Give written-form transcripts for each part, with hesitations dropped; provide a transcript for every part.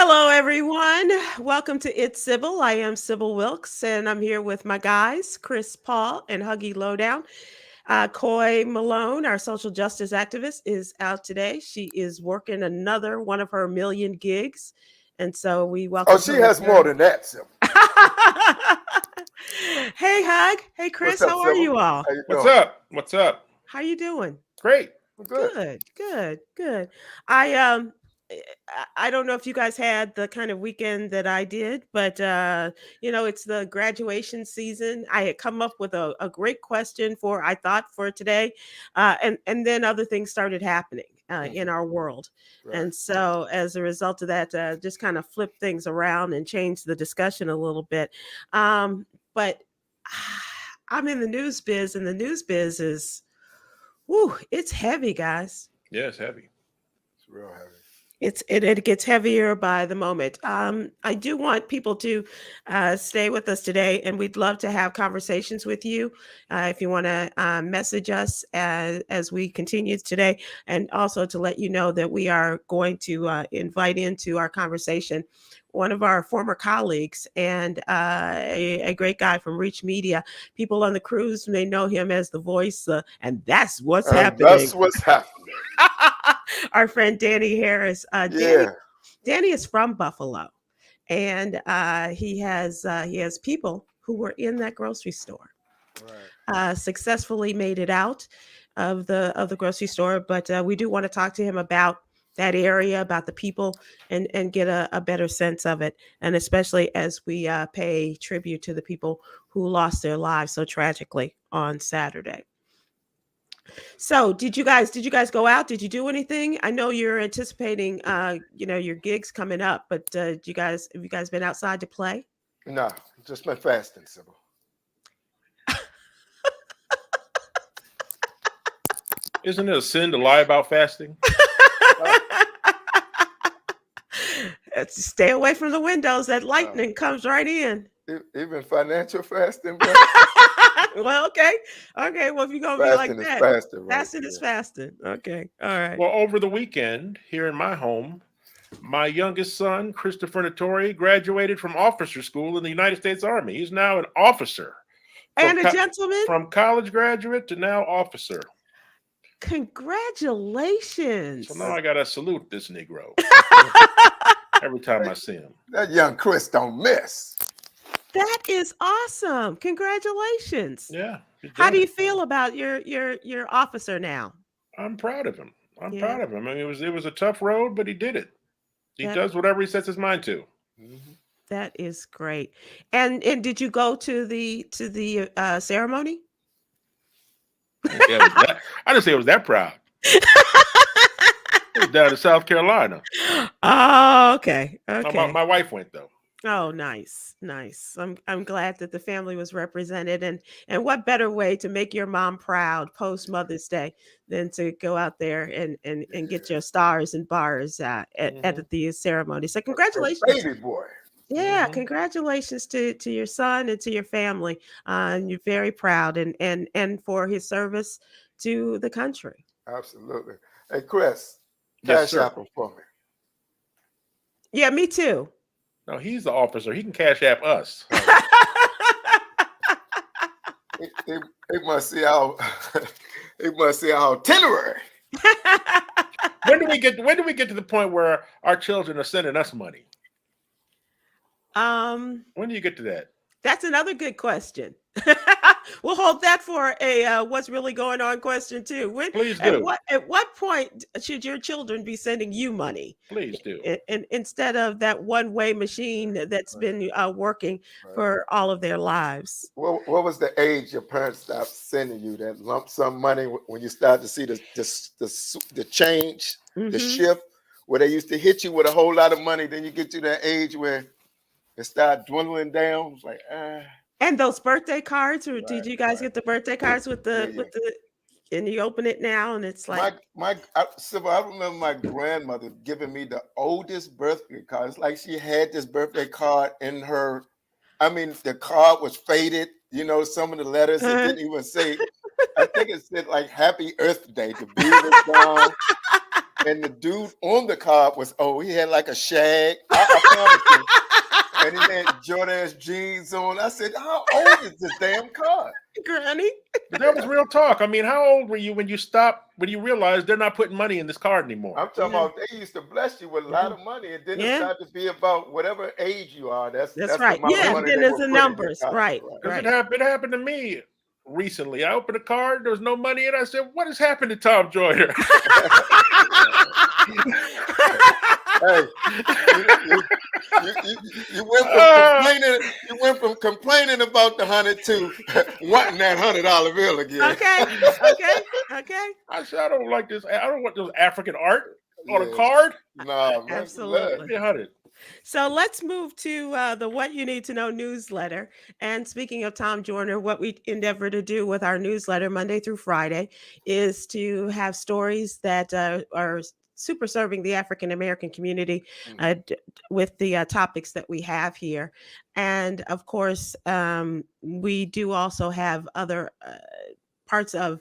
Hello, everyone. Welcome to It's Sybil. I am Sybil Wilkes, and I'm here with my guys, Chris Paul and Huggy Lowdown. Coy Malone, our social justice activist, is out today. She is working another one of her million gigs, and so we Oh, welcome she her. has more than that, Sybil. Hey, Hug. Hey, Chris. What's up, How are Sybil? you all? How you What's doing? up? What's up? How you doing? Great. I'm good. Good. I um I don't know if you guys had the kind of weekend that I did, but it's the graduation season. I had come up with a great question for I thought for today, and then other things started happening in our world, Right. and so as a result of that, just kind of flipped things around and changed the discussion a little bit. But I'm in the news biz, and the news biz is whoo, it's heavy, guys. Yeah, it's heavy. It's real heavy. It gets heavier by the moment. I do want people to stay with us today, and we'd love to have conversations with you. If you want to message us as we continue today, and also to let you know that we are going to invite into our conversation one of our former colleagues and a great guy from Reach Media. People on the cruise may know him as the voice, and that's what's And happening. that's what's happening. Our friend Danny Harris. Yeah. Danny is from Buffalo, and he has people who were in that grocery store, Right. successfully made it out of the grocery store. But we do want to talk to him about that area, about the people, and get a better sense of it, and especially as we pay tribute to the people who lost their lives so tragically on Saturday. So, did you guys go out? Did you do anything? I know you're anticipating your gigs coming up, but have you guys been outside to play? No, just been fasting, Sybil. Isn't it a sin to lie about fasting? Uh, Stay away from the windows. That uh, lightning comes right in. even financial fasting, bro. Well, okay. Okay. Well, if you're gonna be like Fasting is that, fasting, right? fasting is Yeah. fasting. Okay. All right. Well, over the weekend here in my home, my youngest son, Christopher Nattori, graduated from officer school in the United States Army. He's now an officer from And a gentleman, college graduate to now officer. So now congratulations. I got to salute this Negro every time I Hey, see him. that young Chris don't miss. That is awesome. Congratulations. Yeah, he's How done do you it. feel about your officer now? I'm proud of him. I'm Yeah, proud of him. I mean, it was a tough road, but he did it. He that does whatever he sets his mind to. Mhm. that is great. And did you go to the ceremony? I didn't say I was that. I didn't say I was that proud. It was down in South Carolina. Oh, okay. No, my, Okay. my wife went though. Oh, nice. Nice. I'm glad that the family was represented, and what better way to make your mom proud post Mother's Day than to go out there and get Yeah. your stars and bars Hmm at the ceremony. So Her congratulations. baby boy. Yeah, hmm congratulations to your son and to your family. And you're very proud and for his service to the country. Absolutely. Hey, Chris, Yes, cash sir. app him for me. Yeah, me too. No, he's the officer. He can cash app us. Oh, he must see our he must see our itinerary. When do we get to the point where our children are sending us money? um, When do you get to that? that's another good question. We'll hold that for a what's really going on question too. When Please do. at what point should your children be sending you money? Please do. Instead of that one way machine that's Right, been working right. for all of their lives? What was the age your parents stopped sending you that lump sum money when you started to see the change, the Hmm. shift, where they used to hit you with a whole lot of money, then you get to that age where it started dwindling down. It's like, And those birthday cards, or did right, you guys right. get the birthday cards Yeah, yeah. with the and you open it now and it's like, Sybil, I remember my grandmother giving me the oldest birthday card. It's like she had this birthday card in her. I mean, the card was faded. You know, some of the letters it uh, didn't even say. I think it said like "Happy Earth Day." The B was gone. and the dude on the card was, he had like a shag. I promise you. And he had Jordan jeans on. I said, how old is this damn card? Granny. But that was real talk. I mean, how old were you when you realized they're not putting money in this card anymore? I'm talking about they used to bless you with a lot of money, and then it started to be about whatever age you are. That's right. The amount of money then they it's the were putting in numbers. your card. Right. It happened to me recently. I opened a card, there was no money in it. I said, what has happened to Tom Joyner? Hey, you went from complaining. You went from complaining about the 100 to wanting that $100 bill again. Okay. I said, I don't like this. I don't want this African art on a card. No, absolutely. 100. So let's move to the What You Need to Know newsletter. And speaking of Tom Joyner, what we endeavor to do with our newsletter Monday through Friday is to have stories that are super serving the African American community with the topics that we have here. And of course, we do also have other parts of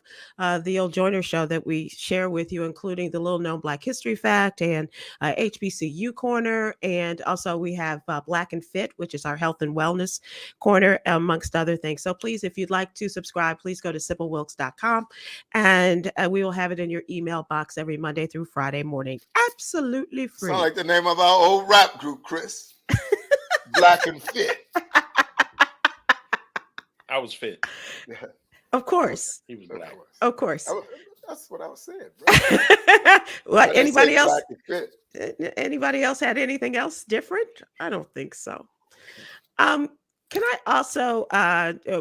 the old Joyner Show that we share with you, including the Little Known Black History Fact and HBCU Corner. And also we have Black and Fit, which is our health and wellness corner, amongst other things. So please, if you'd like to subscribe, please go to SybilWilkes.com and we will have it in your email box every Monday through Friday morning. Absolutely free. Sound like the name of our old rap group, Chris. Black and Fit. I was fit. Of course. He was black. Of course. That's what I was saying, bro. What? Anybody else? Anybody else had anything else different? I don't think so. Can I also,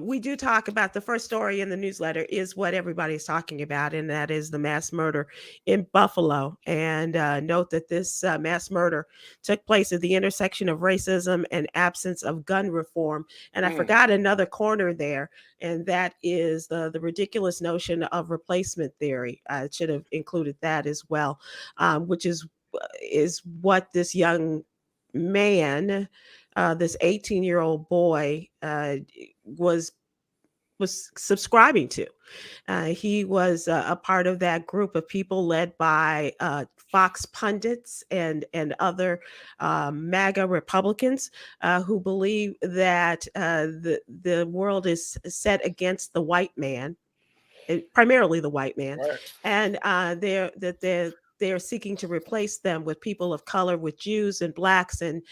we do talk about the first story in the newsletter is what everybody's talking about, and that is the mass murder in Buffalo. And note that this mass murder took place at the intersection of racism and absence of gun reform. And I forgot another corner there, and that is the ridiculous notion of replacement theory. I should have included that as well, which is what this young man, this 18-year-old boy, was subscribing to. He was a part of that group of people led by Fox pundits and other MAGA Republicans who believe that the world is set against the white man, primarily the white man, and they're seeking to replace them with people of color, with Jews and blacks and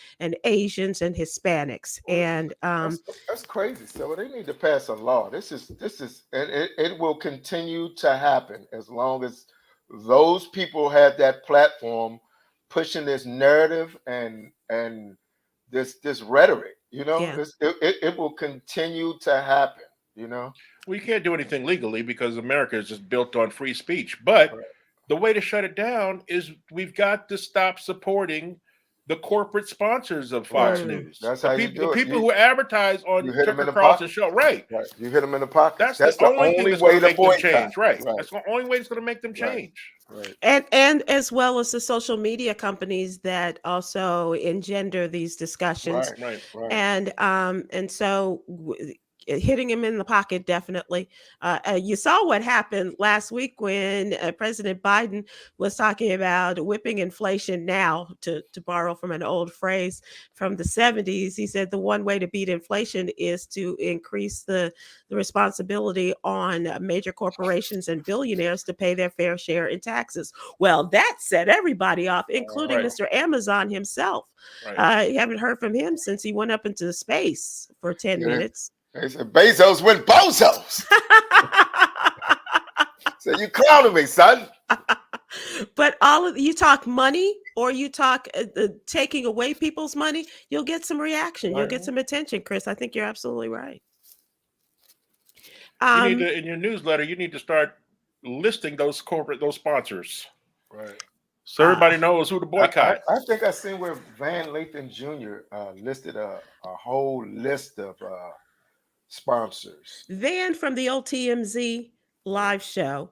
Asians and Hispanics. And that's crazy. So they need to pass a law. This is, and it will continue to happen as long as those people have that platform pushing this narrative and this rhetoric. You know, it will continue to happen. You know, we can't do anything legally because America is just built on free speech, but. The way to shut it down is we've got to stop supporting the corporate sponsors of Fox News. That's how you do it. The people who advertise on Tucker Carlson's show. Right. You hit them in the pocket. That's the only way to make them change. Right. That's the only way it's going to make them change. Right. And as well as the social media companies that also engender these discussions. Right. And so hitting him in the pocket, definitely. You saw what happened last week when President Biden was talking about whipping inflation now, to borrow from an old phrase from the 70s. He said the one way to beat inflation is to increase the responsibility on major corporations and billionaires to pay their fair share in taxes. Well, that set everybody off, including Mr. Amazon himself. I haven't heard from him since he went up into space for 10 minutes. They said Bezos went bozos. So you clowning me, son. But you talk money or you talk taking away people's money, you'll get some reaction. You'll get some attention, Chris. I think you're absolutely right. You need to, in your newsletter, you need to start listing those sponsors. Right. So everybody knows who to boycott. I think I seen where Van Lathan Jr. Listed a whole list of sponsors. Van from the old TMZ live show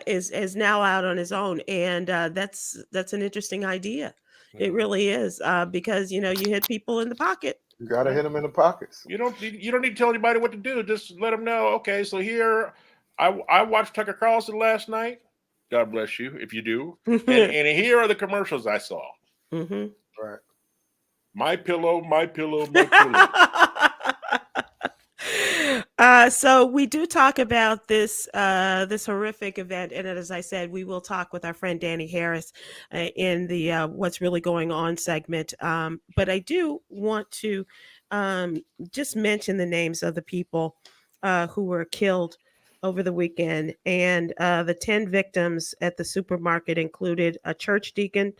is now out on his own, and that's an interesting idea. It really is, because you hit people in the pocket. You got to hit them in the pockets. You don't need to tell anybody what to do. Just let them know. Okay, so here I watched Tucker Carlson last night. God bless you if you do. And here are the commercials I saw. Mhm. Right. My pillow, my pillow, my pillow. So we do talk about this horrific event, and as I said, we will talk with our friend Danny Harris in the "What's Really Going On" segment. But I do want to just mention the names of the people who were killed over the weekend, and the 10 victims at the supermarket included a church deacon,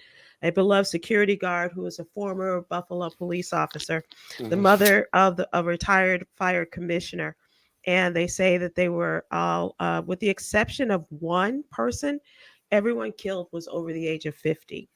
a beloved security guard who was a former Buffalo police officer, the mother of a retired fire commissioner. And they say that they were all, with the exception of one person, everyone killed was over the age of 50,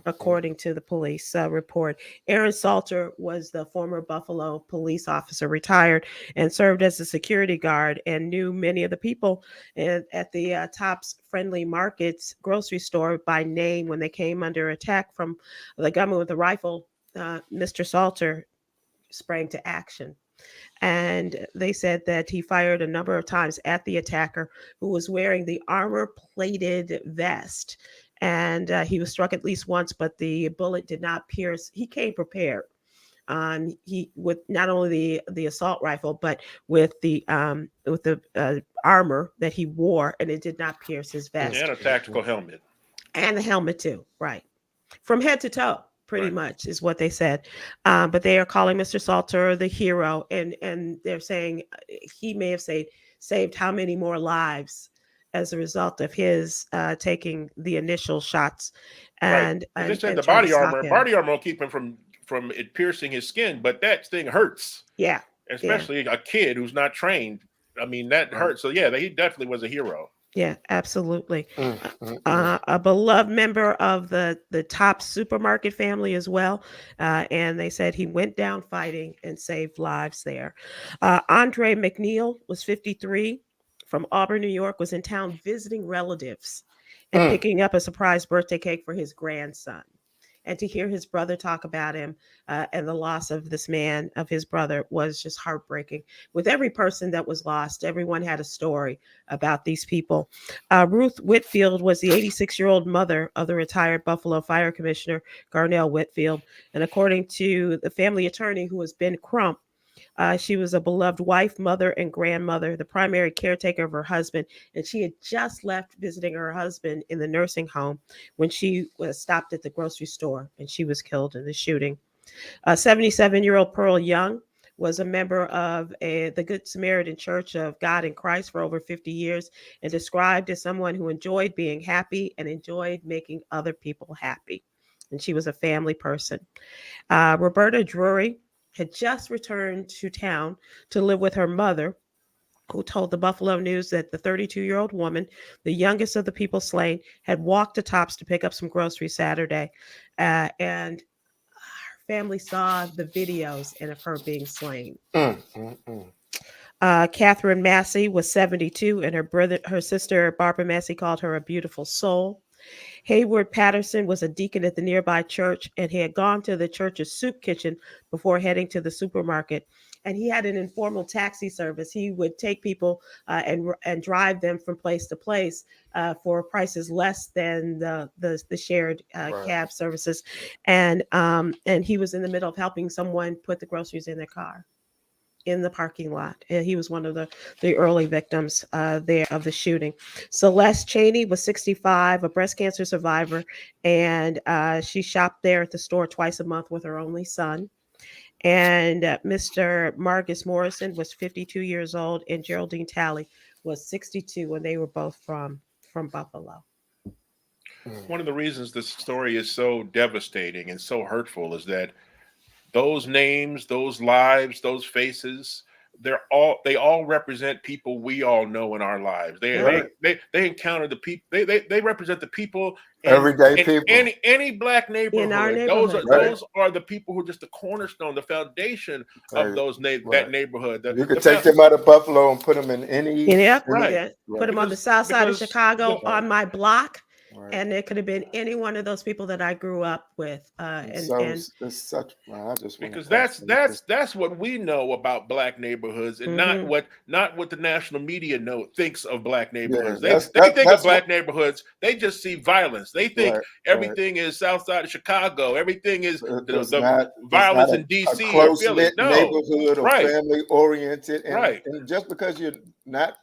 according to the police report. Aaron Salter was the former Buffalo police officer, retired, and served as a security guard and knew many of the people at the Tops Friendly Markets grocery store by name. When they came under attack from the gunman with the rifle, Mr. Salter sprang to action. And they said that he fired a number of times at the attacker, who was wearing the armor plated vest. And he was struck at least once, but the bullet did not pierce. He came prepared. He with not only the assault rifle, but with the armor that he wore, and it did not pierce his vest, And a tactical helmet. and the helmet too. Right, from head to toe, pretty Right. much is what they said. But they are calling Mr. Salter the hero, and they're saying he may have saved how many more lives as a result of his taking the initial shots Right. and They said the trying to body stop armor, him. will keep him from it piercing his skin, but that thing hurts, Yeah, especially a kid who's not trained. I mean, that hurts. So yeah, he definitely was a hero. yeah, absolutely. A beloved member of the top supermarket family as well, and they said he went down fighting and saved lives there. Andre McNeil was 53, from Auburn, New York, was in town visiting relatives and picking up a surprise birthday cake for his grandson. And to hear his brother talk about him and the loss of this man, of his brother, was just heartbreaking. With every person that was lost, everyone had a story about these people. Ruth Whitfield was the 86-year-old mother of the retired Buffalo Fire Commissioner, Garnell Whitfield. And according to the family attorney, who was Ben Crump, she was a beloved wife, mother, and grandmother, the primary caretaker of her husband. And she had just left visiting her husband in the nursing home when she was stopped at the grocery store and she was killed in the shooting. 77-year-old Pearl Young was a member of the Good Samaritan Church of God in Christ for over 50 years, and described as someone who enjoyed being happy and enjoyed making other people happy. And she was a family person. Roberta Drury had just returned to town to live with her mother, who told the Buffalo News that the 32-year-old woman, the youngest of the people slain, had walked to Tops to pick up some groceries Saturday. And her family saw the videos and of her being slain. Catherine Massey was 72, and her sister Barbara Massey called her a beautiful soul. Hayward Patterson was a deacon at the nearby church, and he had gone to the church's soup kitchen before heading to the supermarket. And he had an informal taxi service. He would take people and drive them from place to place for prices less than the shared cab services. And he was in the middle of helping someone put the groceries in their car in the parking lot. And he was one of the early victims there of the shooting. Celeste Cheney was 65, a breast cancer survivor, and she shopped there at the store twice a month with her only son. And Mr. Marcus Morrison was 52 years old, and Geraldine Talley was 62, and they were both from Buffalo. One of the reasons this story is so devastating and so hurtful is that those names, those lives, those faces, they all represent people we all know in our lives. They encounter the people. They represent the people Everyday people. Any black neighborhood. In our neighborhood. Those are the people who are just the cornerstone, the foundation of that neighborhood. You could take them out of Buffalo and put them in any. Put them on the south side of Chicago, on my block. Right. And it could have been any one of those people that I grew up with. And It's such. I just want to because pass that's what we know about black neighborhoods, and Mhm. not what the national media thinks of black Yeah, neighborhoods. They think of that's what. black neighborhoods, they just see violence. They think Right. Right. everything is south side of Chicago, everything is the It's not violence in a DC or close Philly. knit No. neighborhood or Right. family oriented, Right. and just because you're not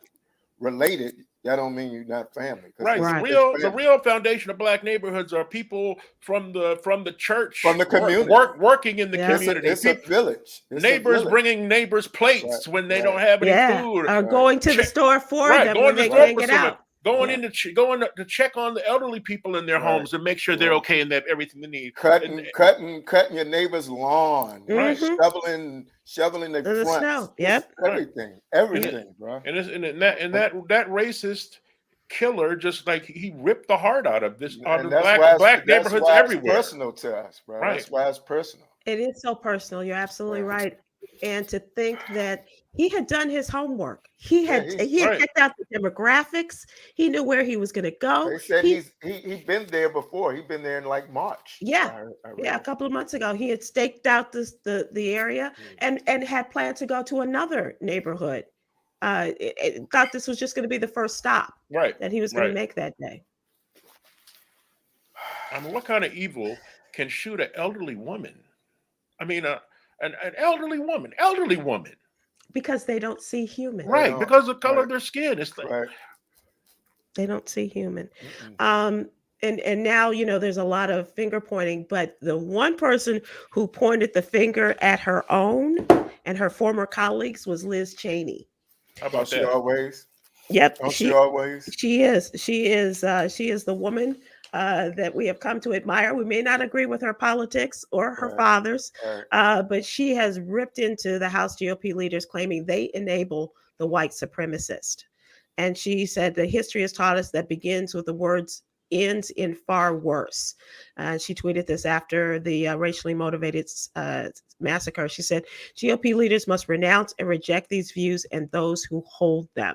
related, that don't mean you're not family. Because Right. Right. it's The family real foundation of black neighborhoods are people from the church from the community. working in the Yeah. community. It's a village. It's a Neighbors village. bringing neighbors Right. plates when they Right. don't have any Yeah. food. Or Right. going to the store for Right, them when going to the they store can't for get someone, out. going Yeah. in to check on the elderly people in their Right. homes and make sure they're Right. okay and they have everything they need. Cutting your neighbor's lawn, Right. shoveling their In the fronts. snow. It's Yep. everything, bro. That racist killer just like he ripped the heart out of And black that's neighborhoods why it's everywhere. personal to us, bro. Right. That's why it's personal. It is so personal. You're absolutely Right. right. And to think that he had done his homework. He Yeah, had Right. checked out the demographics. He knew where he was going to go. They said He he been there before. He'd been there in like March. Yeah. I Yeah, a read. couple of months ago, he had staked out the area and had planned to go to another neighborhood. Thought this was just going to be the first stop Right. that he was going to Right. make that day. I mean, what kind of evil can shoot an elderly woman? I mean, an elderly woman. Because they don't see human. Right, don't. because of the color Right. of their skin. It's like, Right. They don't see human. Mm-mm. And now, there's a lot of finger pointing, but the one person who pointed the finger at her own and her former colleagues was Liz Cheney. how Don't about she that? always? Yep, Don't she always? she is the woman that we have come to admire. We may not agree with her politics or her Right. father's, Right. but she has ripped into the House GOP leaders, claiming they enable the white supremacist. And she said the history has taught us that begins with the words ends in far worse. She tweeted this after the racially motivated massacre. She said GOP leaders must renounce and reject these views and those who hold them.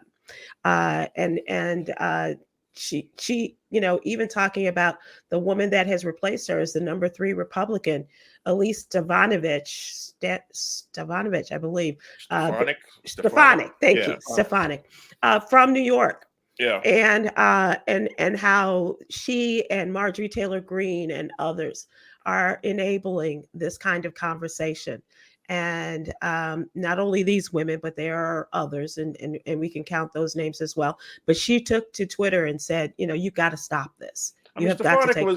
And she even talking about the woman that has replaced her as the number 3 Republican, Elise Stefanovich, I believe. Stefanik. Thank Yeah. you, Stefanik, from New York. Yeah. And how she and Marjorie Taylor Greene and others are enabling this kind of conversation. And not only these women, but there are others, and we can count those names as well. But she took to Twitter and said, you got to stop this. You have got to take.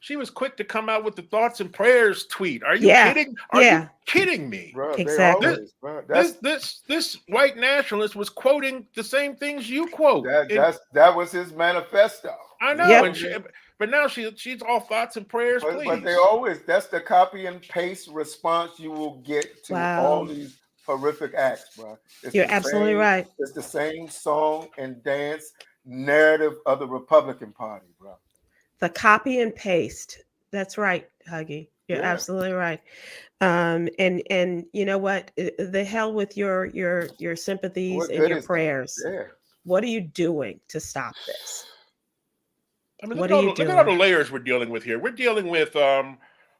She was quick to come out with the thoughts and prayers tweet. Are you Yeah. kidding? Are you kidding me? Bro, Exactly. they always, bro. This white nationalist was quoting the same things you quote. That was his manifesto. I know, Yep. but now she's all thoughts and prayers, please. But they always, that's the copy and paste response you will get to all these horrific acts, bro. You're absolutely right. It's the same song and dance narrative of the Republican Party, bro. The copy and paste. That's right, Huggy. You're absolutely right. And you know what? The hell with your sympathies and your prayers. Yeah. What are you doing to stop this? I mean, What look are you at all the layers we're dealing with here. We're dealing with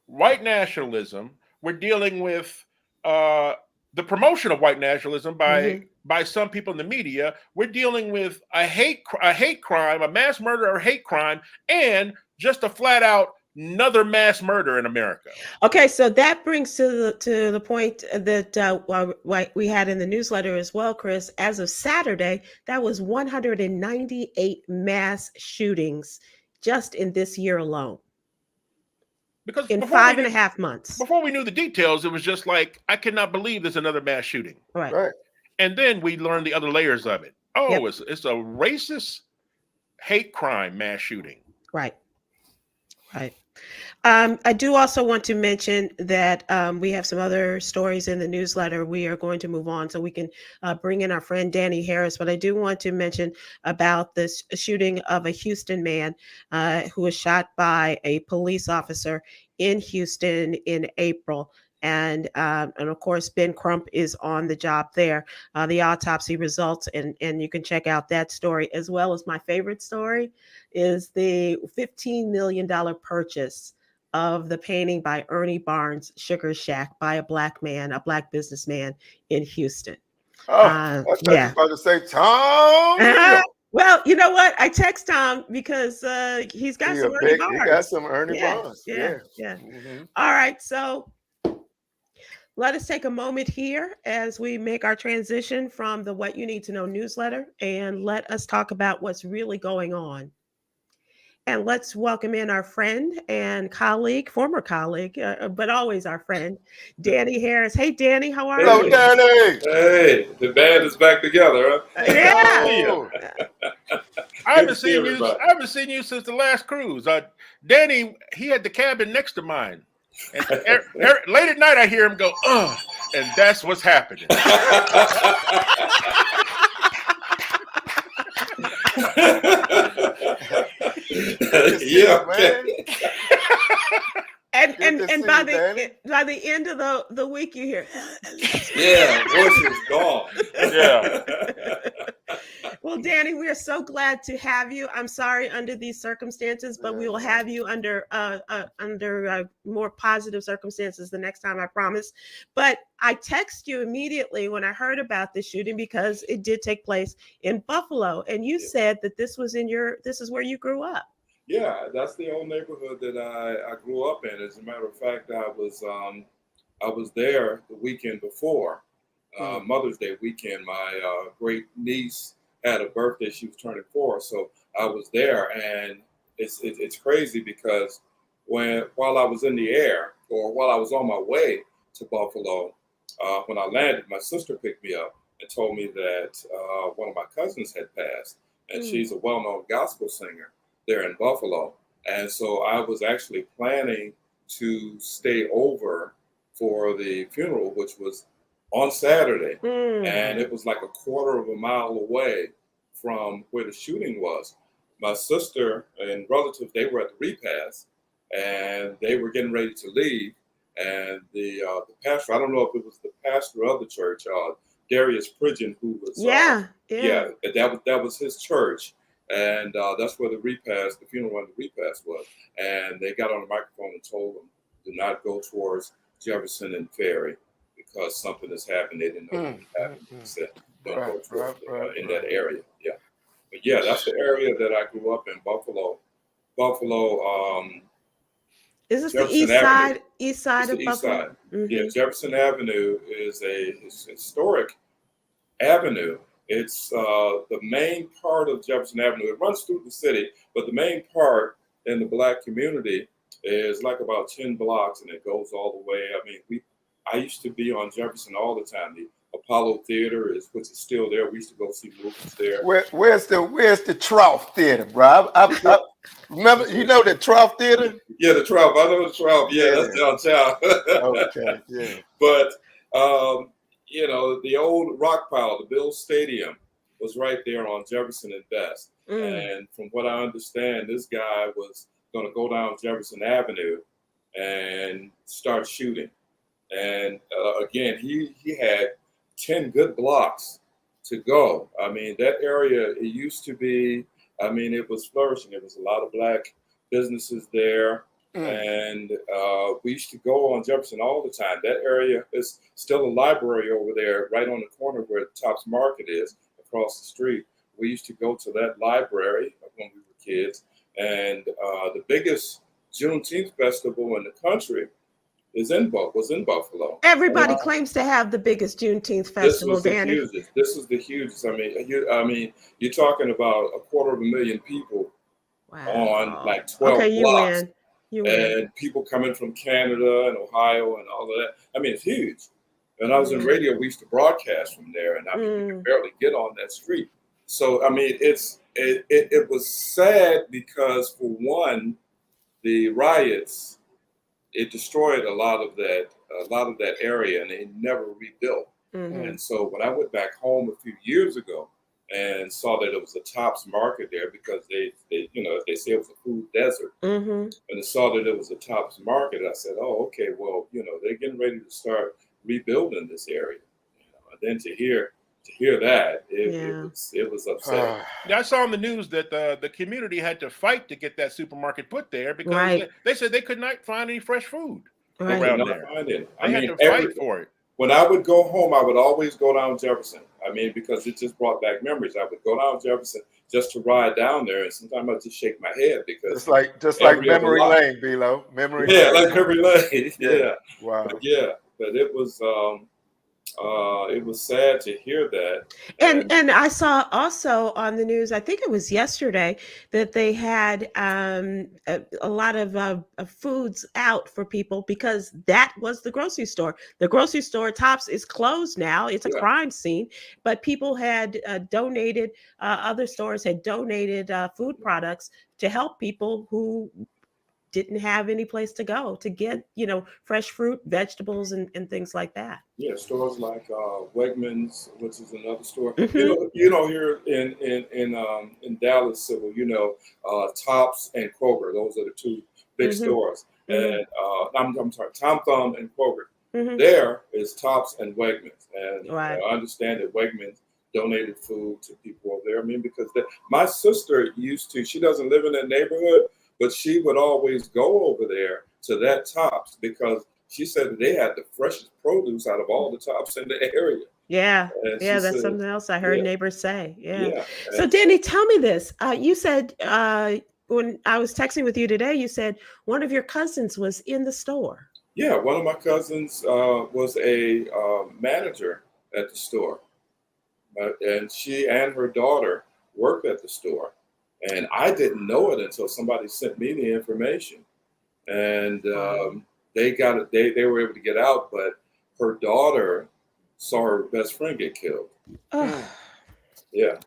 white nationalism. We're dealing with the promotion of white nationalism by some people in the media. We're dealing with a hate crime, a mass murder or hate crime, and just a flat out another mass murder in America. Okay, so that brings to the point that we had in the newsletter as well, Chris. As of Saturday, that was 198 mass shootings just in this year alone. Because in 5.5 months. Before we knew the details, it was just like, I cannot believe there's another mass shooting. Right. And then we learned the other layers of it. Oh, it's a racist hate crime mass shooting. Right. I do also want to mention that we have some other stories in the newsletter. We are going to move on so we can bring in our friend Danny Harris. But I do want to mention about this shooting of a Houston man who was shot by a police officer in Houston in April. and of course Ben Crump is on the job there. The autopsy results, and you can check out that story, as well as my favorite story is the $15 million purchase of the painting by Ernie Barnes, Sugar Shack, by a black businessman in Houston. Oh, I thought you Yeah. were about to say Tom. Well, you know what? I text Tom because he's got He some a Ernie big, he got Barnes. some Ernie Yeah, Barnes. yeah, Yeah. yeah. Mm-hmm. All right, so let us take a moment here as we make our transition from the What You Need to Know newsletter, and let us talk about what's really going on. And let's welcome in our friend and colleague, former colleague, but always our friend, Danny Harris. Hey, Danny, how are Hello, you? Danny. Hey, the band is back together, huh? Yeah. Oh, I Good haven't to see seen you. everybody. I haven't seen you since the last cruise. Danny, he had the cabin next to mine, and late at night I hear him go, "Ugh," and that's what's happening. good to see Yeah, you, man. And Good to and see by you, Danny. the end of the week, you hear. yeah, voice is gone. Yeah. Well, Danny, we are so glad to have you. I'm sorry under these circumstances, but we will have you under more positive circumstances the next time, I promise. But I text you immediately when I heard about the shooting, because it did take place in Buffalo, and you said that this is where you grew up. Yeah, that's the old neighborhood that I grew up in. As a matter of fact, I was there the weekend before Mother's Day weekend. My great niece had a birthday; she was turning 4, so I was there, and it's crazy because while I was in the air, or while I was on my way to Buffalo, when I landed, my sister picked me up and told me that one of my cousins had passed, and she's a well-known gospel singer there in Buffalo. And so I was actually planning to stay over for the funeral, which was on Saturday. And it was like a quarter of a mile away from where the shooting was. My sister and relatives, they were at the repast, and they were getting ready to leave. And the pastor, I don't know if it was the pastor of the church, Darius Pridgeon, who was that was his church. And that's where the funeral and the repast was. And they got on the microphone and told them, do not go towards Jefferson and Ferry because something has happened. They didn't know what happened. They said, don't go towards in that area. Yeah. But yeah, that's the area that I grew up in, Buffalo. Is this Jefferson the Avenue. east side It's of the east Buffalo? side. Yeah, Jefferson Avenue is a historic avenue. It's the main part of Jefferson Avenue. It runs through the city, but the main part in the Black community is like about 10 blocks, and it goes all the way. I mean, I used to be on Jefferson all the time. The Apollo Theater which is still there. We used to go see movies there. Where's the Trough Theater, bro? I remember, you know the Trough Theater? Yeah, the Trough. I know the Trough. Yeah, that's downtown. Okay, yeah. But the old rock pile, the Bills Stadium, was right there on Jefferson and Best. And from what I understand, this guy was going to go down Jefferson Avenue and start shooting. And again, he had 10 good blocks to go. I mean, that area, it used to be, I mean, it was flourishing. There was a lot of Black businesses there. And we used to go on Jefferson all the time. That area is still a library over there, right on the corner where Tops Market is, across the street. We used to go to that library when we were kids. And the biggest Juneteenth festival in the country was in Buffalo. Everybody claims to have the biggest Juneteenth festival, Danny. This was the hugest. I mean, you're talking about 250,000 people on like 12 blocks. You win. And people coming from Canada and Ohio and all of that. I mean, it's huge. And I was in radio, we used to broadcast from there, and I mean, you could barely get on that street. So, I mean, it was sad because, for one, the riots, it destroyed a lot of that area, and they never rebuilt. And so when I went back home a few years ago, and saw that it was a Tops market there because they they say it was a food desert. Mm-hmm. And I saw that it was a Tops market. I said, oh, okay, well, they're getting ready to start rebuilding this area. And then to hear that, Yeah. it was upsetting. Yeah, I saw on the news that the community had to fight to get that supermarket put there because Right. they said they could not find any fresh food They Right. could around not there. find it. They had to fight for it. When I would go home, I would always go down Jefferson. I mean, because it just brought back memories. I would go down Jefferson just to ride down there, and sometimes I just shake my head because just like every other memory lot. lane, Bilo. Memory Yeah, lane. like memory lane. Yeah. Wow. But it was sad to hear that. And I saw also on the news, I think it was yesterday, that they had a lot of foods out for people because that was the grocery store. The grocery store Tops is closed now. It's a Yeah. crime scene, but people had donated. Other stores had donated food products to help people who didn't have any place to go to get fresh fruit, vegetables, and things like that. Yeah, stores like Wegmans, which is another store. Mhm. Here in Dallas, Sybil, Tops and Kroger. Those are the two big Mhm. stores. Mhm. And I'm sorry, Tom Thumb and Kroger. Mhm. There is Tops and Wegmans, and Right. I understand that Wegmans donated food to people over there. I mean, because my sister used to. She doesn't live in that neighborhood, but she would always go over there to that Tops because she said that they had the freshest produce out of all the Tops in the area. Yeah. And Yeah, she that's said, something else I heard yeah, neighbors say. Yeah. yeah. So And Danny, tell me this. You said when I was texting with you today, you said one of your cousins was in the store. yeah, one of my cousins was a manager at the store. And she and her daughter worked at the store. And I didn't know it until somebody sent me the information. And they got it. They were able to get out, but her daughter saw her best friend get killed. Oh, Yeah.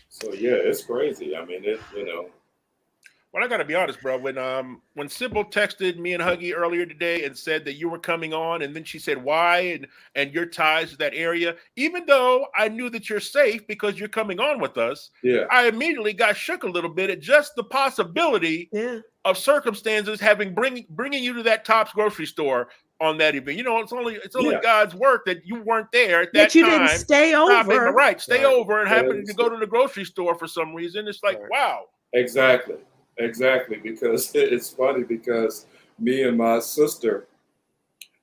So yeah, it's crazy. I mean, Well, I got to be honest, bro. When Sybil texted me and Huggy earlier today and said that you were coming on, and then she said why and your ties to that area, even though I knew that you're safe because you're coming on with us, yeah, I immediately got shook a little bit at just the possibility yeah. of circumstances bringing you to that Tops grocery store on that event. It's only yeah. God's work that you weren't there at That that you didn't time. stay Stopping, over. right, stay Right. over and happening to go to the grocery store for some reason. It's like, Right. wow. Exactly. Because it's funny because me and my sister,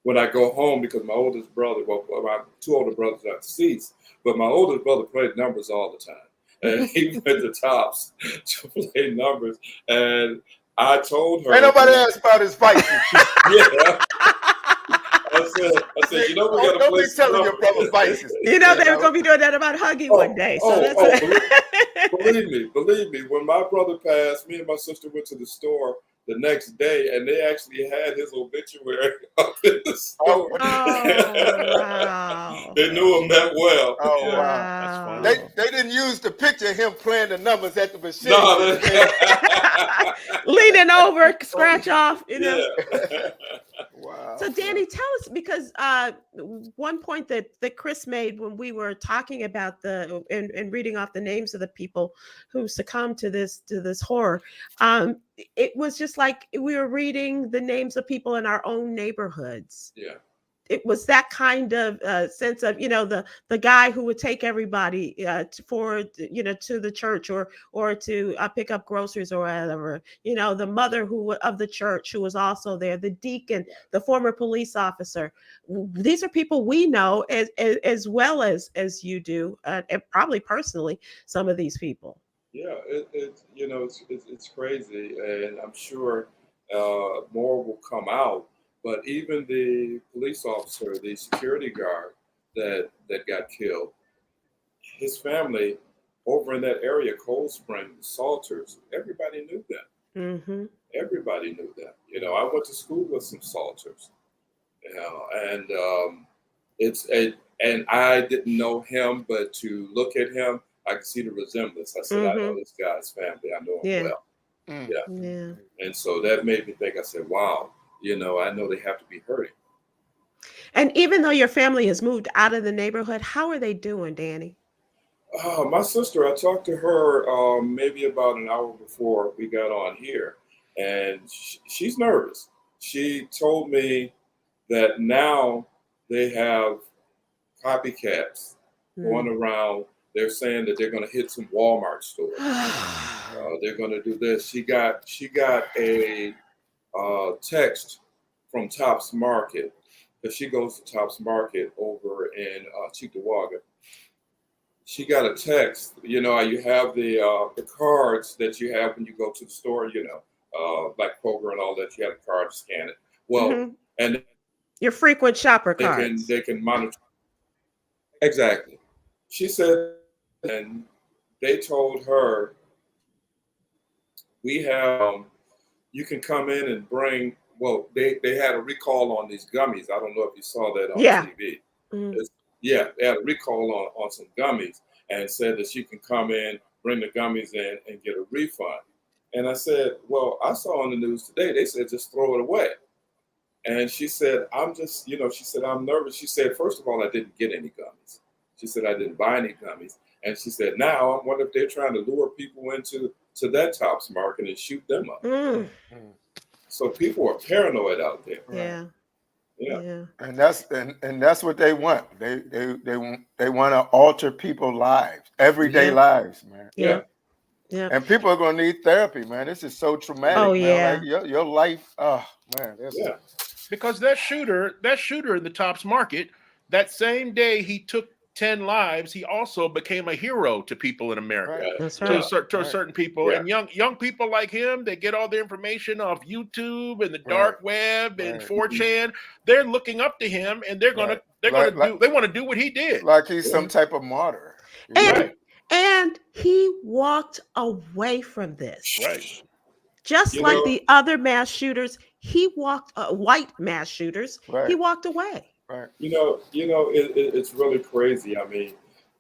when I go home, because my oldest brother, my two older brothers are deceased, but my oldest brother played numbers all the time. And he went to Tops to play numbers. And I told her. Ain't nobody asked about his vices. Yeah. I said, we got to Don't play be telling your brother vices. They were going to be doing that about Huggy one day. So that's Believe me, when my brother passed, me and my sister went to the store the next day, and they actually had his obituary up in the store. Oh, wow. They knew him that well. Oh wow. Wow. They didn't use the picture of him playing the numbers at the machine. No, Leaning over, scratch off, Yeah. Wow. So Danny, tell us, because one point that Chris made when we were talking about and reading off the names of the people who succumbed to this horror, it was just like we were reading the names of people in our own neighborhoods. Yeah. It was that kind of sense of the guy who would take everybody to the church or to pick up groceries or whatever. The mother of the church who was also there, the deacon, the former police officer. These are people we know as well as you do, and probably personally some of these people. Yeah, it's crazy, and I'm sure more will come out. But even the police officer, the security guard that got killed, his family over in that area, Cold Spring, Salters, everybody knew them. Mm-hmm. Everybody knew them. I went to school with some Salters, and and I didn't know him, but to look at him, I could see the resemblance. I said, I know this guy's family. I know him well. Yeah. And so that made me think. I said, wow. I know they have to be hurting. And even though your family has moved out of the neighborhood, how are they doing, Danny? My sister, I talked to her maybe about an hour before we got on here, and she's nervous. She told me that now they have copycats Mm. going around. They're saying that they're going to hit some Walmart stores. They're going to do this. She got a text from Tops Market, because she goes to Tops Market over in Cheektowaga. She got a text. You know, you have the cards that you have when you go to the store. You know, like Kroger and all that. You have a card to scan it. Well, Mhm. and Your frequent shopper they can cards. they can monitor exactly. She said, and they told her we have. You can come in and bring. Well, they had a recall on these gummies. I don't know if you saw that on Yeah. TV. Mm. Yeah, they had a recall on some gummies and said that she can come in, bring the gummies in, and get a refund. And I said, well, I saw on the news today, they said just throw it away. And she said, I'm just, she said, I'm nervous. She said, first of all, I didn't get any gummies. She said, I didn't buy any gummies. And she said, now I wonder if they're trying to lure people into that Tops Market and shoot them up. Mm. So people are paranoid out there. Yeah. Yeah. Yeah. And that's what they want. They want to alter people's lives, everyday Yeah. lives, man. Yeah. Yeah. And people are gonna need therapy, man. This is so traumatic, Oh, man. yeah. Like your life, oh man, Yeah. Because that shooter in the Tops Market, that same day he took 10 lives, he also became a hero to people in America. right. That's To, right. certain people, Yeah. and young people like him, they get all their information off YouTube and the Right. dark web and Right. 4chan. They're looking up to him, and they want to do what he did. Like he's some type of martyr. You And know? Right, and he walked away from this. right. Just You like know, the other mass shooters, he walked white mass shooters, he Right. walked away. Right. it's really crazy. I mean,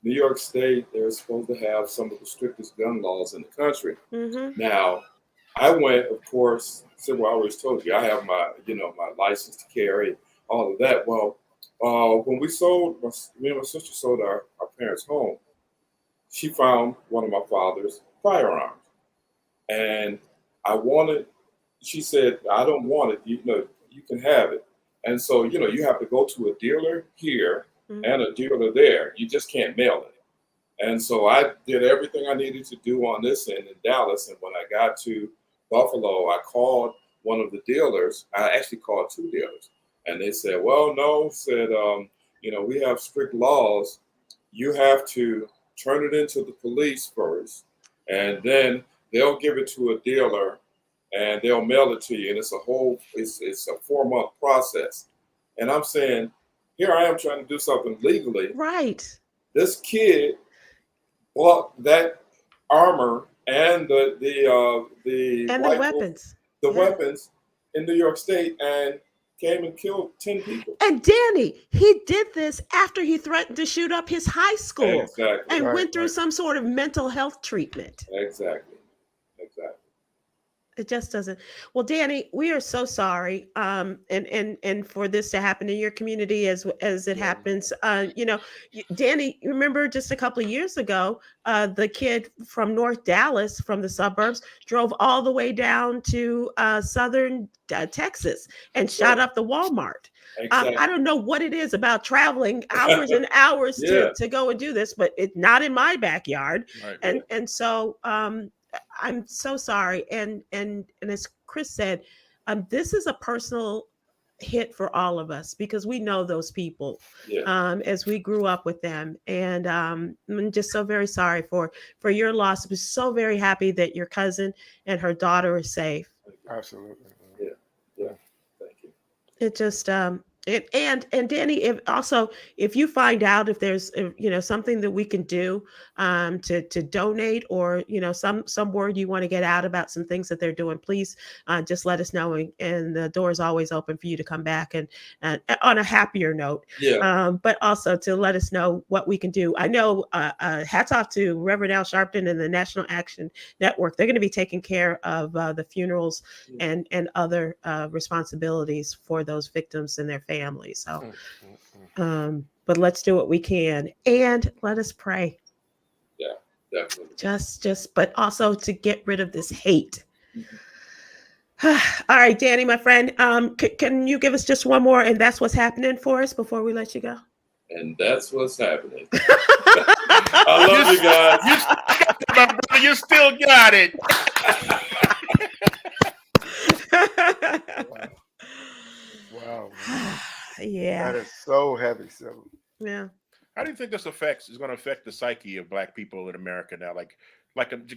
New York State, they're supposed to have some of the strictest gun laws in the country. Hmm. Now, I went, of course, Sybil, I always told you, I have my license to carry, all of that. Well, when me and my sister sold our parents' home, she found one of my father's firearms. And she said, I don't want it. You can have it. And so, you have to go to a dealer here and a dealer there. You just can't mail it. And so I did everything I needed to do on this end in Dallas. And when I got to Buffalo, I called one of the dealers. I actually called two dealers. And they said, well, no, we have strict laws. You have to turn it into the police first. And then they'll give it to a dealer and they'll mail it to you. And it's a 4-month process. And I'm saying, here I am trying to do something legally. Right. This kid bought that armor and the And the rifle, weapons. the Yeah. weapons in New York State, and came and killed 10 people. And Danny, he did this after he threatened to shoot up his high school Exactly. and Right, went through right. some sort of mental health treatment. Exactly. It just doesn't. Well, Danny, we are so sorry, and for this to happen in your community as it Yeah. happens. Danny, you remember just a couple of years ago, the kid from North Dallas, from the suburbs, drove all the way down to southern Texas and shot Right. up the Walmart. Exactly. I don't know what it is about traveling hours and hours Yeah. to go and do this, but it's not in my backyard. Right. And so I'm so sorry. And as Chris said, this is a personal hit for all of us because we know those people Yeah. as we grew up with them. And I'm just so very sorry for your loss. I was so very happy that your cousin and her daughter are safe. Absolutely. Yeah. Yeah. Thank you. It just and Danny, if you find out if there's something that we can do to donate, or some word you want to get out about some things that they're doing, please just let us know, and the door is always open for you to come back and on a happier note. Yeah. But also to let us know what we can do. I know hats off to Reverend Al Sharpton and the National Action Network. They're going to be taking care of the funerals and other responsibilities for those victims and their families. So, but let's do what we can, and let us pray. Definitely. but also to get rid of this hate. All right, Danny, my friend, can you give us just one more, and that's what's happening for us before we let you go? And that's what's happening. I love you guys. You still got it. Wow. Yeah. That is so heavy, Sybil. Yeah. How do you think this is going to affect the psyche of Black people in America now? Like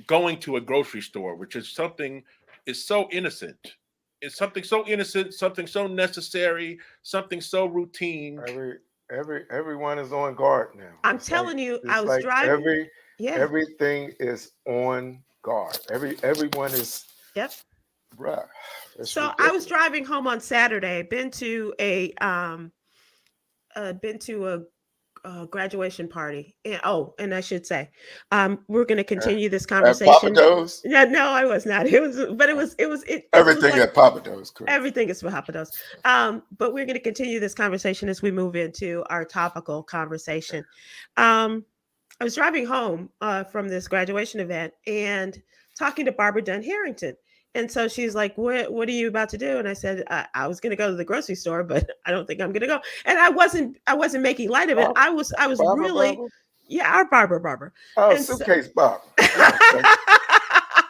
going to a grocery store, which is something is so innocent. It's something so innocent, something so necessary, something so routine. Everyone is on guard now. I'm telling you, I was like driving. Everything is on guard. Everyone is. Yep. Bruh. So ridiculous. I was driving home on Saturday. Been to a graduation party. And I should say, we're going to continue this conversation. Yeah, no, I was not. Everything at Papa Do's. Correct. Everything is for Papa Do's. But we're going to continue this conversation as we move into our topical conversation. I was driving home from this graduation event and talking to Barbara Dunn Harrington. And so she's like, what are you about to do? And I said, I was going to go to the grocery store, but I don't think I'm going to go. And I wasn't making light of it. I was Barbara, really, Barbara? Yeah, our Barbara. Oh, and suitcase Barbara.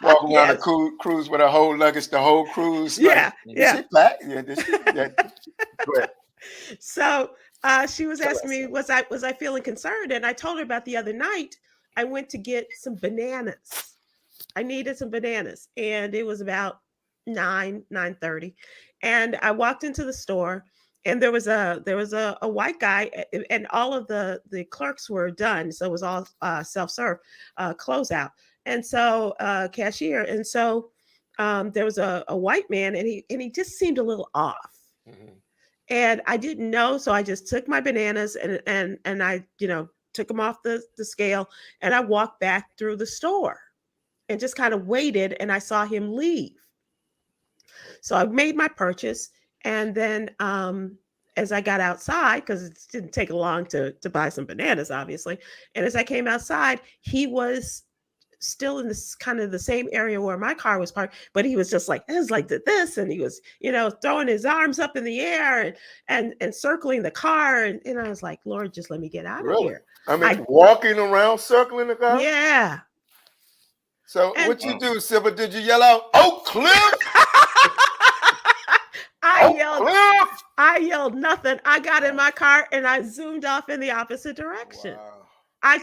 Walking around a cruise with a whole luggage, the whole cruise. Yeah. She black? Yeah. Go ahead. So she was asking me, was I feeling concerned? And I told her about the other night. I went to get some bananas. I needed some bananas, and it was about 9:30, and I walked into the store, and there was a white guy, and all of the clerks were done, so it was all self-serve closeout, and so cashier, and so there was a white man, and he just seemed a little off. Mm-hmm. And I didn't know, so I just took my bananas and I took them off the scale, and I walked back through the store. And just kind of waited, and I saw him leave. So I made my purchase, and then as I got outside, because it didn't take long to buy some bananas, obviously, and as I came outside, he was still in this kind of the same area where my car was parked, but he was just like, it was like this, and he was, throwing his arms up in the air and circling the car, and I was like, Lord, just let me get out of here. I mean, walking around circling the car? Yeah. So what you do, Sybil? Did you yell out, "Oak Cliff"? I yelled nothing. I got in my car and I zoomed off in the opposite direction. Wow.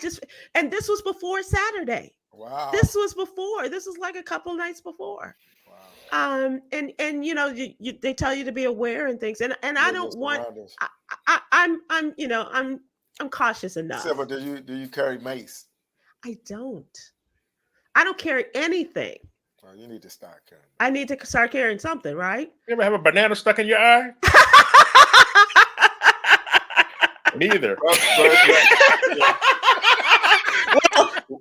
And this was before Saturday. Wow. This was like a couple nights before. Wow. And they tell you to be aware and things. And I don't want. I'm cautious enough. Sybil, do you carry mace? I don't. I don't carry anything. Well, you need to start carrying. I need to start carrying something, right? You ever have a banana stuck in your eye? Neither.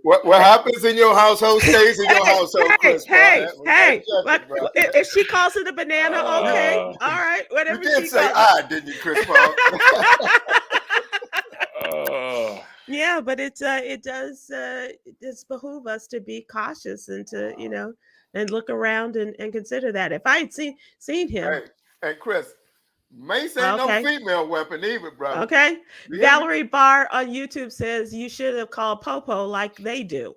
What happens in your household stays in your household, Chris. Hey, if she calls it a banana, okay. All right. Whatever you did say I, didn't you, Chris Paul? Yeah, but it does behoove us to be cautious and to and look around and consider that. If I had seen him, hey Chris, mace ain't no female weapon either, brother. Okay, Valerie Barr on YouTube says you should have called Popo like they do.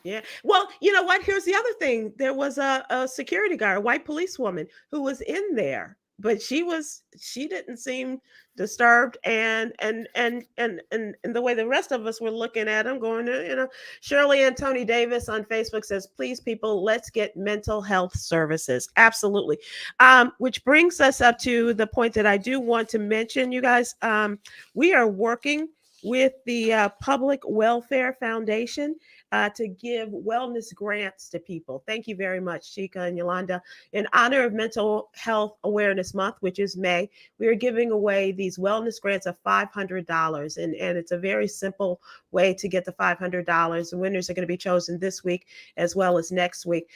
Yeah. Well, you know what? Here's the other thing. There was a security guard, a white policewoman, who was in there, but she didn't seem disturbed, and the way the rest of us were looking at him, going to, Shirley and Tony Davis on Facebook says, please, people, let's get mental health services. Absolutely. Which brings us up to the point that I do want to mention, you guys. We are working with the Public Welfare Foundation to give wellness grants to people. Thank you very much, Chica and Yolanda. In honor of Mental Health Awareness Month, which is May, we are giving away these wellness grants of $500. And it's a very simple way to get the $500. The winners are going to be chosen this week as well as next week.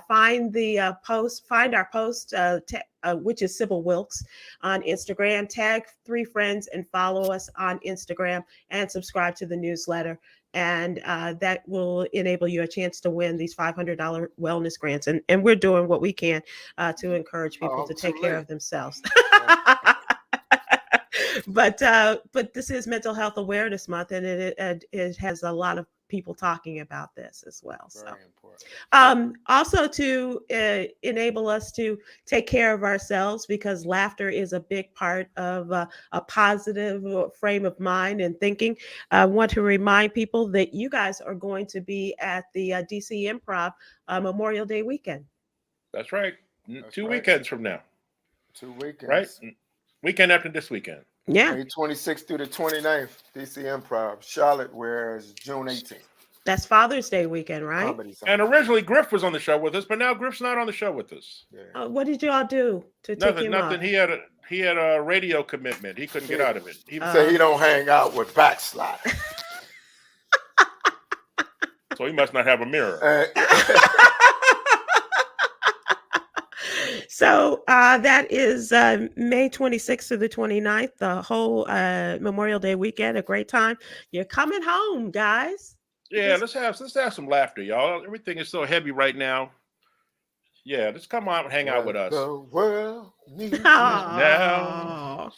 Find our post, which is Sybil Wilkes on Instagram. Tag 3 friends and follow us on Instagram and subscribe to the newsletter. And that will enable you a chance to win these $500 wellness grants. And we're doing what we can to encourage people to take care of themselves. But this is Mental Health Awareness Month, and it has a lot of people talking about this as well. Very important. Also to enable us to take care of ourselves, because laughter is a big part of a positive frame of mind and thinking. I want to remind people that you guys are going to be at the DC Improv Memorial Day weekend. That's right. That's 2 right. weekends from now. 2 weekends. Right? Weekend after this weekend. Yeah. May 26th through the 29th, DC Improv. Charlotte, whereas June 18th. That's Father's Day weekend, right? Comedy Zone. And originally Griff was on the show with us, but now Griff's not on the show with us. Yeah. What did y'all do to take him Nothing. off? He had a radio commitment. He couldn't get out of it. He So he don't hang out with backsliders. so he must not have a mirror. So that is May 26th to the 29th, the whole Memorial Day weekend, a great time. You're coming home, guys. Yeah, let's have some laughter, y'all. Everything is so heavy right now. Yeah, just come out and hang out with us. The world needs now.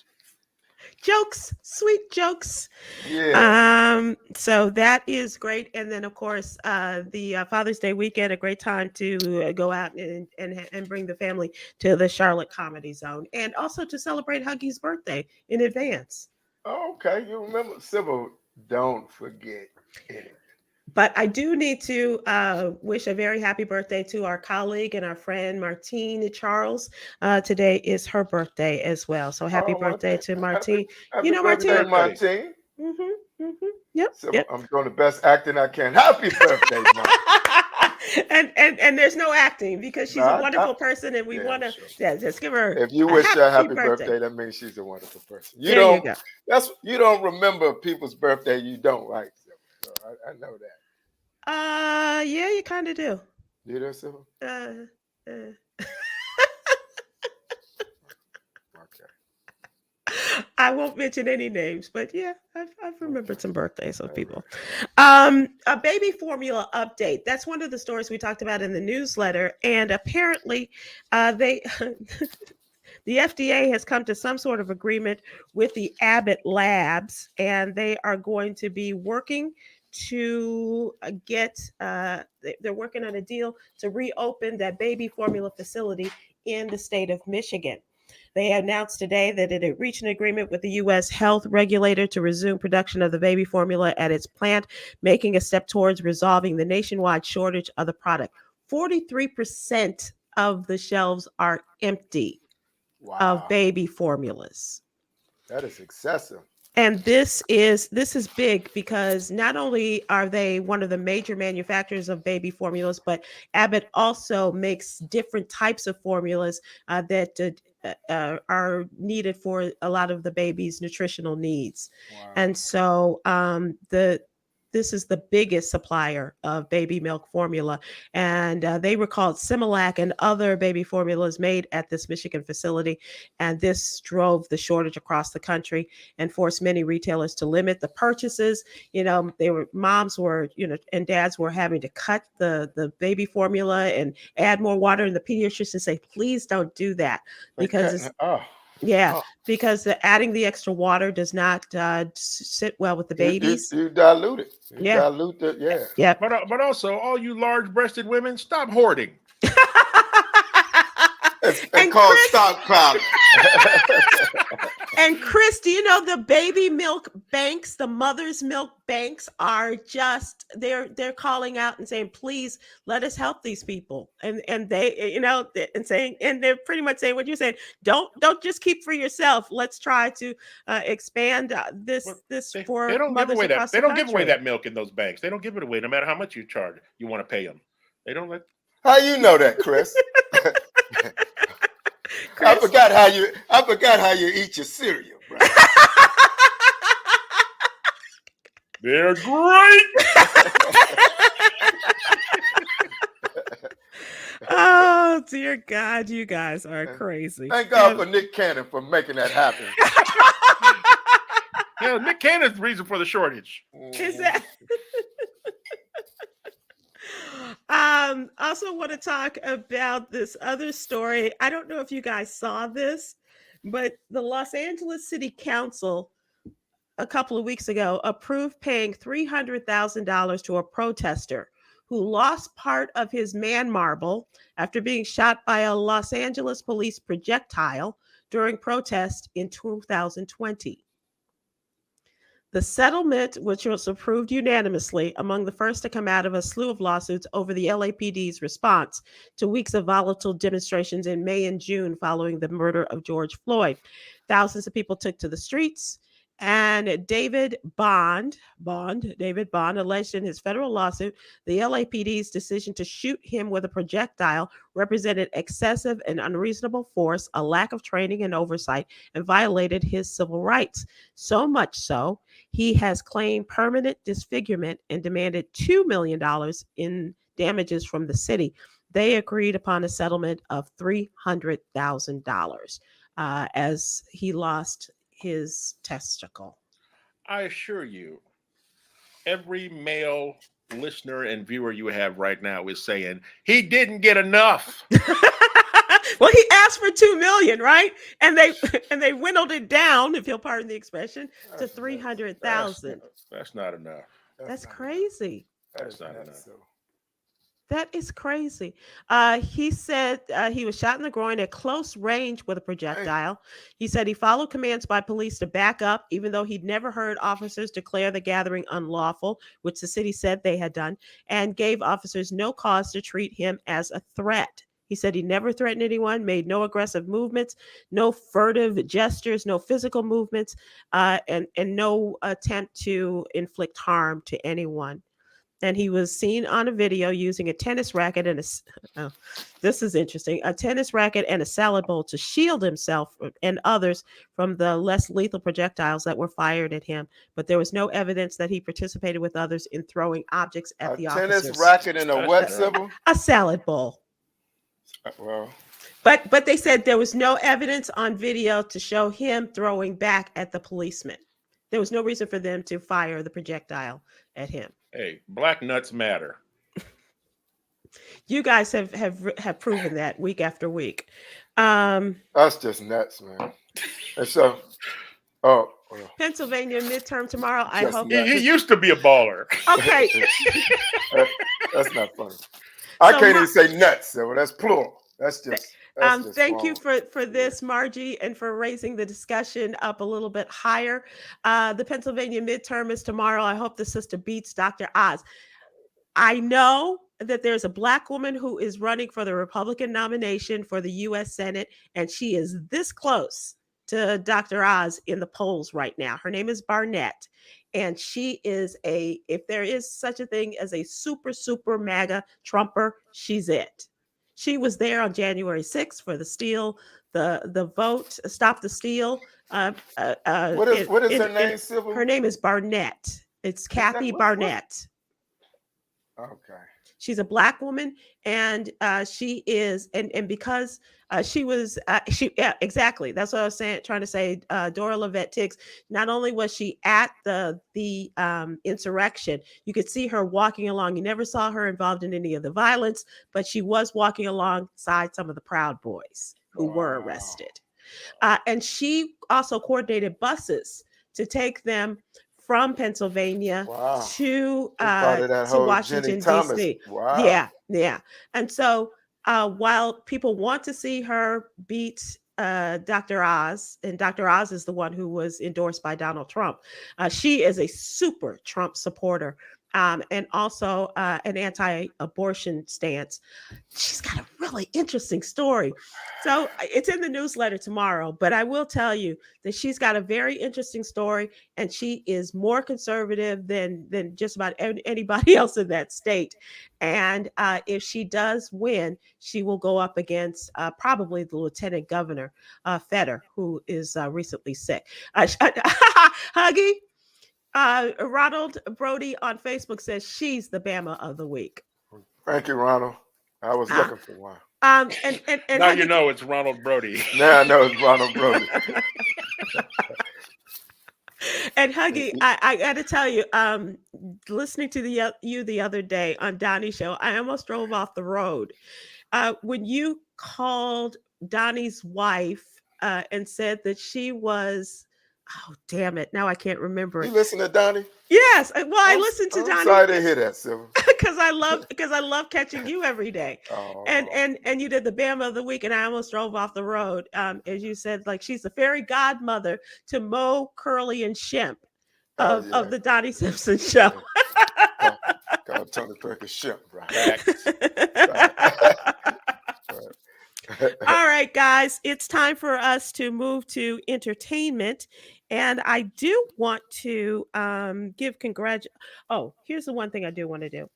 Jokes, sweet jokes. Yeah. So that is great. And then, of course, the Father's Day weekend, a great time to go out and bring the family to the Charlotte Comedy Zone, and also to celebrate Huggy's birthday in advance. Okay, you remember, Sybil, don't forget it. But I do need to wish a very happy birthday to our colleague and our friend, Martine Charles. Today is her birthday as well. So happy birthday to Martine. Happy You know birthday, Martine? Martine. Yep. So Yep. I'm doing the best acting I can. Happy birthday, Martine. and there's no acting, because she's a wonderful person, and we want to just give her. If you wish her a happy birthday, that means she's a wonderful person. You don't remember people's birthday. You don't, right? So I know that. Yeah, you kind of do. You know, Sybil? Okay. I won't mention any names, but yeah, I've remembered some birthdays of people. A baby formula update. That's one of the stories we talked about in the newsletter, and apparently, the FDA has come to some sort of agreement with the Abbott labs, and they are going to be working to they're working on a deal to reopen that baby formula facility in the state of Michigan. They announced today that it had reached an agreement with the U.S. health regulator to resume production of the baby formula at its plant, making a step towards resolving the nationwide shortage of the product. 43% of the shelves are empty of baby formulas. That is excessive. And this is big, because not only are they one of the major manufacturers of baby formulas, but Abbott also makes different types of formulas that are needed for a lot of the baby's nutritional needs. Wow. And so this is the biggest supplier of baby milk formula. And they were called Similac and other baby formulas made at this Michigan facility. And this drove the shortage across the country and forced many retailers to limit the purchases. Moms were, and dads were having to cut the baby formula and add more water. And the pediatricians say, please don't do that, because because adding the extra water does not sit well with the babies. You dilute it. Yeah. Dilute it. Yeah. But also, all you large-breasted women, stop hoarding. It's called stockpiling. And Chris, do you know the baby milk banks, the mother's milk banks are just, they're calling out and saying, please let us help these people. And they, and they're pretty much saying what you're saying. Don't just keep for yourself. Let's try to expand this for they don't mothers give away across that. They the don't give away country. that milk in those banks. They don't give it away, no matter how much you charge. You want to pay them. They don't let. How you know that, Chris? I forgot how you eat your cereal, bro. They're great. Oh dear God, you guys are crazy. Thank God for Nick Cannon for making that happen. Yeah, Nick Cannon's the reason for the shortage. Is that? Also want to talk about this other story. I don't know if you guys saw this, but the Los Angeles City Council a couple of weeks ago approved paying $300,000 to a protester who lost part of his man marble after being shot by a Los Angeles police projectile during protest in 2020. The settlement, which was approved unanimously, among the first to come out of a slew of lawsuits over the LAPD's response to weeks of volatile demonstrations in May and June following the murder of George Floyd. Thousands of people took to the streets, and David Bond alleged in his federal lawsuit the LAPD's decision to shoot him with a projectile represented excessive and unreasonable force, a lack of training and oversight, and violated his civil rights. So much so, he has claimed permanent disfigurement and demanded $2 million in damages from the city. They agreed upon a settlement of $300,000 as he lost his testicle. I assure you, every male listener and viewer you have right now is saying he didn't get enough. Well, he asked for $2 million, right? And they whittled it down, if you'll pardon the expression, to $300,000. That's not enough. That's crazy. That's not enough. That is crazy. He said he was shot in the groin at close range with a projectile. He said he followed commands by police to back up, even though he'd never heard officers declare the gathering unlawful, which the city said they had done, and gave officers no cause to treat him as a threat. He said he never threatened anyone, made no aggressive movements, no furtive gestures, no physical movements, and no attempt to inflict harm to anyone. And he was seen on a video using a tennis racket and this is interesting, a tennis racket and a salad bowl to shield himself and others from the less lethal projectiles that were fired at him. But there was no evidence that he participated with others in throwing objects at the officers. A tennis racket and a what, Sybil? A salad bowl. Well, but they said there was no evidence on video to show him throwing back at the policeman. There was no reason for them to fire the projectile at him. Hey, black nuts matter. You guys have proven that week after week. That's just nuts, man. And so, Pennsylvania midterm tomorrow. I hope he used to be a baller. Okay. That's not funny. I can't even say nuts, so that's plural. That's just. Thank you for this, Margie, and for raising the discussion up a little bit higher. The Pennsylvania midterm is tomorrow. I hope the sister beats Dr. Oz. I know that there's a Black woman who is running for the Republican nomination for the U.S. Senate, and she is this close to Dr. Oz in the polls right now. Her name is Barnett, and she is if there is such a thing as a super MAGA Trumper, she's it. She was there on January 6th for the vote, Stop the Steal. What is her name, Sybil? Her name is Barnett. It's Kathy Barnett. Okay. She's a Black woman, and she is, and because she was, exactly. That's what I was trying to say. Dora Levette Tiggs. Not only was she at the insurrection, you could see her walking along. You never saw her involved in any of the violence, but she was walking alongside some of the Proud Boys who were arrested. And she also coordinated buses to take them from Pennsylvania to Washington, D.C. Wow. Yeah. And so while people want to see her beat Dr. Oz, and Dr. Oz is the one who was endorsed by Donald Trump, she is a super Trump supporter. And also an anti-abortion stance. She's got a really interesting story. So it's in the newsletter tomorrow, but I will tell you that she's got a very interesting story, and she is more conservative than just about anybody else in that state. And if she does win, she will go up against probably the Lieutenant Governor, Fetter, who is recently sick. Huggy? Ronald Brody on Facebook says she's the Bama of the week. Thank you, Ronald. I was Ah. looking for one. And Now Huggy, you know it's Ronald Brody. Now I know it's Ronald Brody. and Huggy, I got to tell you, listening to you the other day on Donnie's show, I almost drove off the road. When you called Donnie's wife and said that she was, oh damn it, now I can't remember You it. listen to Donnie? Yes, well, I listened to I'm Donnie. sorry to hear that, Sybil. because I love catching you every day. Oh. And you did the Bama of the week, and I almost drove off the road. As you said, like she's the fairy godmother to Mo, Curly, and Shemp of the Donnie Simpson show. Called Tony Perkins Shemp, right? Facts. All right, guys, it's time for us to move to entertainment. And I do want to give Oh, here's the one thing I do want to do.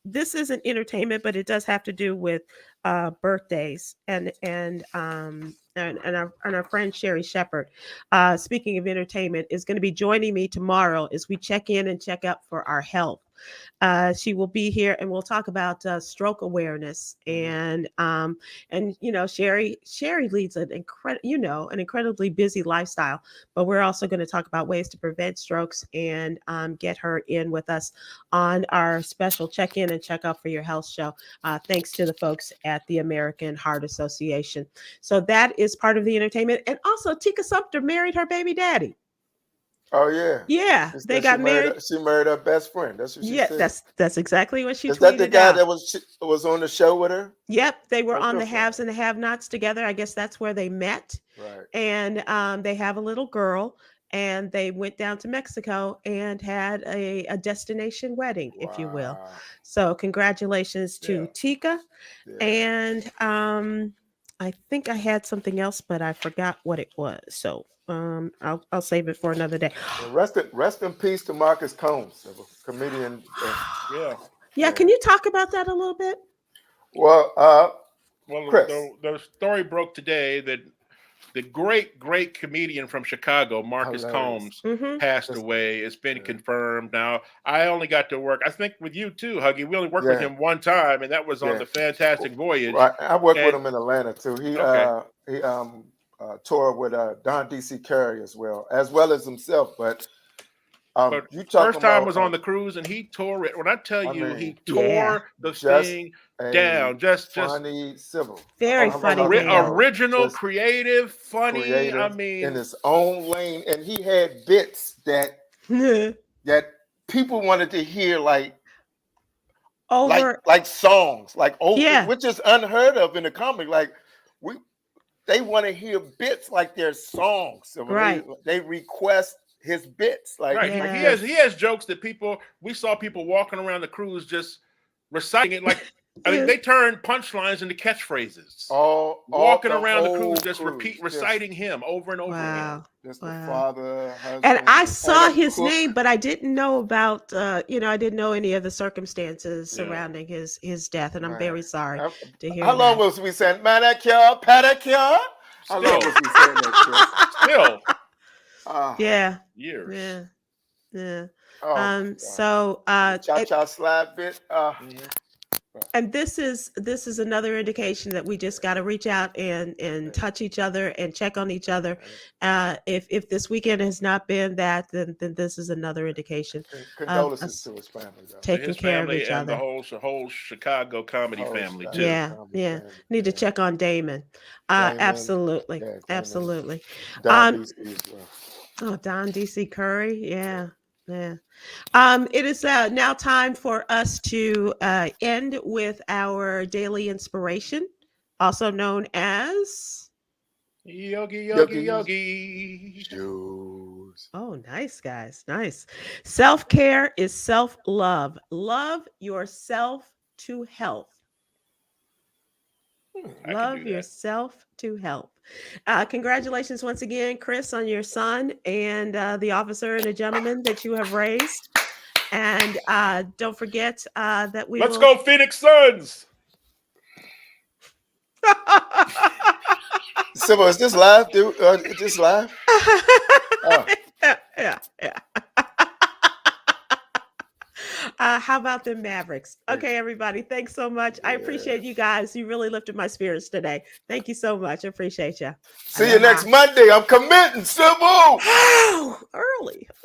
This isn't entertainment, but it does have to do with birthdays and our friend Sherry Shepherd. Speaking of entertainment, is going to be joining me tomorrow as we check in and check up for our health. She will be here, and we'll talk about stroke awareness and Sherry leads an incredibly busy lifestyle, but we're also going to talk about ways to prevent strokes and get her in with us on our special check-in and check out for your health show. Thanks to the folks at the American Heart Association. So that is part of the entertainment, and also Tika Sumpter married her baby daddy. Oh yeah. Yeah, they got married. She married her best friend. That's what she said. That's exactly what she tweeted. Is that the guy out. that was on the show with her? Yep, they were Oh, on good the for haves her. and the have-nots together. I guess that's where they met. Right. And they have a little girl, and they went down to Mexico and had a destination wedding, if you will. Wow. So congratulations to Yeah. Tika. Yeah. And I think I had something else, but I forgot what it was. So I'll save it for another day. And rest in peace to Marcus Combs, a comedian. Yeah. Yeah, can you talk about that a little bit? Well, Chris. The story broke today that the great comedian from Chicago, Marcus Hilarious. Combs, passed away. It's been confirmed now. I only got to work, I think, with you too, Huggy. We only worked with him one time, and that was on the Fantastic Voyage. Right. I worked with him in Atlanta too. He toured with Don D.C. Curry as well as himself. But you first time was on the cruise, and he tore it. When I tell you, he tore the thing down. Just funny, civil, very funny, original, creative, funny. Creative, I mean, in his own lane, and he had bits that people wanted to hear, like songs, which is unheard of in the comic. Like they want to hear bits like their songs. So right. They request his bits. Like he has jokes that we saw people walking around the cruise just reciting it. Like I mean, they turn punchlines into catchphrases. Walking around the cruise, just reciting him over and over again. Just the father, husband, and I saw his name, but I didn't know about I didn't know any of the circumstances surrounding his death, and I'm very sorry to hear. How long was we saying manicure, pedicure? How long was we saying that, Chris? Still. Years. Yeah. So cha-cha slide bit. And this is another indication that we just got to reach out and touch each other and check on each other. If this weekend has not been that, then this is another indication. Condolences to his family, though. Taking care of each and other. The whole Chicago comedy family too. Yeah. Need to check on Damon. Absolutely. Absolutely. Don D.C. as well. Oh, Don D.C. Curry. Yeah. It is now time for us to end with our daily inspiration, also known as Yogi. Oh, nice, guys. Nice. Self-care is self-love. Love yourself to health. Love yourself to health. Congratulations once again, Chris, on your son and the officer and the gentleman that you have raised. And don't forget that Let's go Phoenix Suns. So is this live, dude? Is this live? Yeah. How about the Mavericks? Okay, everybody. Thanks so much. I appreciate you guys. You really lifted my spirits today. Thank you so much. I appreciate you. See you next Monday. I'm committing, Sybil. Early.